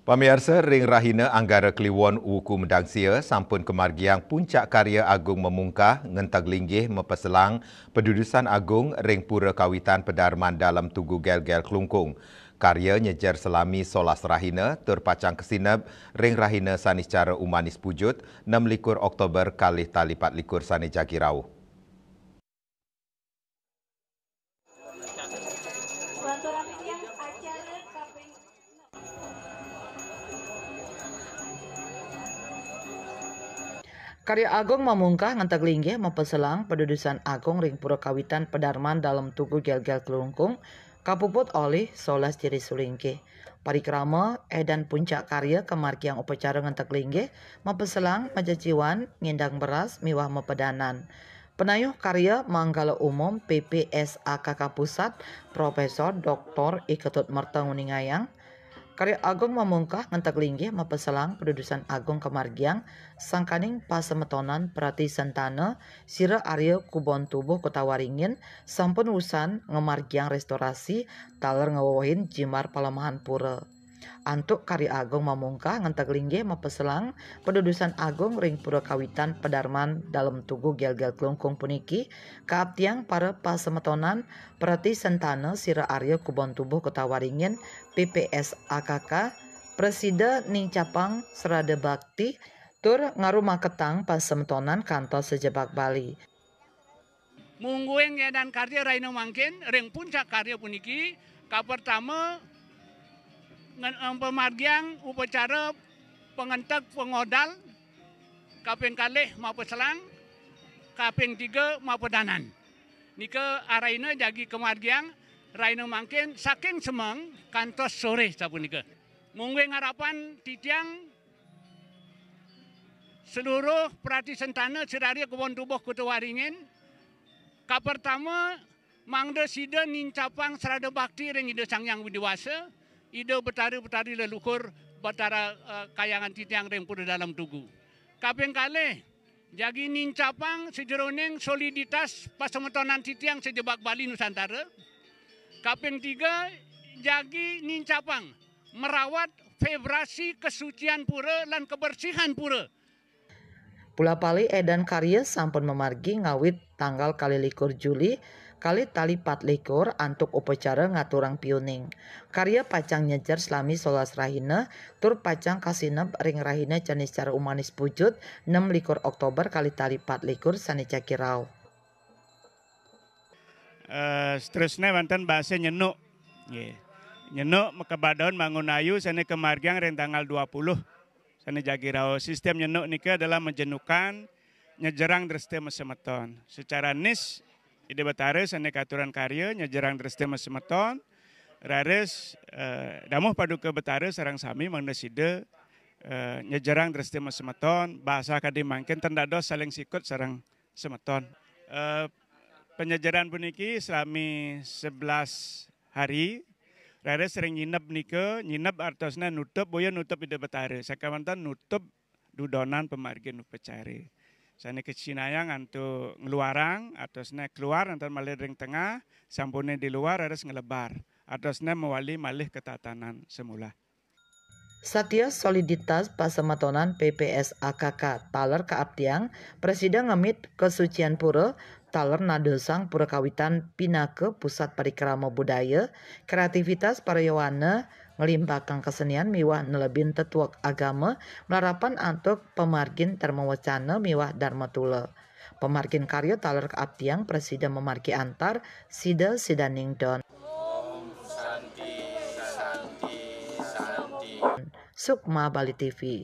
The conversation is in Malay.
Pamirsa Ring Rahina Anggara Kliwon Wuku Medangsia sampun kemargiang puncak karya agung memungkah ngentag linggih mepeselang pedudusan agung Ring Pura Kawitan Pedarman dalam Tugu Gel-Gel Kelungkung. Karya nyejar selami solas Rahina terpacang kesinab Ring Rahina sanis cara umanis pujut 6 Oktober kali tali 4 sani Jagirau. Karya agung memungkah ngentag linggih mempeselang pedudusan agung Ring Pura Kawitan Pedarman dalam Tugu Gel-Gel Kelungkung, kapuput oleh solas jiri sulingkih. Parikrama edan puncak karya kemargiang upacara ngentag linggih mempeselang majaciwan ngindang beras miwah mepedanan. Penayuh karya Manggala Umum PPSAKK Pusat Profesor Dr. Iketut Merta Nguningayang. Karya agung memungkah ngentag linggih mepeselang pedudusan agung kemargiang sangkaning pasemetonan Prati Sentana Sira Arya Kubon Tubuh Kota Waringin sampun wusan ngemargiang restorasi taler ngewawahin Jimar Palemahan Pura. Antuk karya agung memungkah ngentag linggih mepeselang pedudusan agung Ring Pura Kawitan Pedarman dalam Tugu Gel-Gel Kelungkung puniki kaabtiang para pasemetonan Prati Sentana Sira Arya Kubon Tubuh Kota Waringin PPSAKK Presida Ning Capang Serada Bakti tur ngarumah ketang pasemetonan kantor sejebak Bali. Munggueng dan karya Raino Mangkin ring puncak karya puniki ka pertama pemargiang upacara pengentag pengodal kaping kalih maupun selang kaping 3 maupun danan. Nika araina jagi kemargiang Raino Mangkin saking semang kantos sore sapunika. Munggueng harapan titiang seluruh Prati Sentana Siraria Kebon Tubuh Kota Waringin ka pertama mangda sida nincapang serada bakti ring ida sangyang widiwasa ida betari-betari leluhur batara kayangan titiang ring pura dalam tugu. Kaping kalih jagi nincapang sejeroning soliditas pasemetonan titiang sejebak Bali Nusantara. Kaping 3 jagi nincapang merawat vibrasi kesucian pura lan kebersihan pura. Pula Pali edan karya sampun memargi ngawit tanggal kali 21 Juli kali tali 4 antuk upacara ngaturang piuning. Karya pacang nyejar selami solas Rahina tur pacang kasinep Ring Rahina canis cara umanis pujut 6 Oktober kali tali 4 sani Cakirau. Seterusnya wonten bahasa nyenuk. Nyenuk mekebadon bangun ayu sani kemargiang ring tanggal 20 sani Jagirau. Sistem nyenuk nika adalah menjenukan nyejerang dreste mesemeton. Secara nis ide betare sani katuran karya nyejerang dreste mesemeton. Rares damuh paduka betare sarang sami mangneside nyejerang dreste mesemeton. Bahasa kadi mangkin tendados saling sikut sarang semeton. Penyejaran puniki selami 11 hari. Rada sering nginep nika, nginep artosna nutup, boya nutup ide betare. Sakamantan nutup dudonan pemargian upacara. Sani kecinayang antu ngeluarang, artosna keluar, antar malih ring tengah, sampune di luar, harus ngelebar. Artosna mewali malih ketatanan semula. Satya soliditas pasemetonan PPSAKK taler kaabtiang Presiden ngemit kesucian pura taler nadosang pura kawitan pinake pusat parikrama budaya kreativitas parayawana ngelimpahkan kesenian miwah nelebin tetuak agama melarapan antuk pemargin termawacana miwah dharma tula. Pemargin karya taler kaabtiang Presiden memargi antar sida sidaning don. Sukma Bali TV.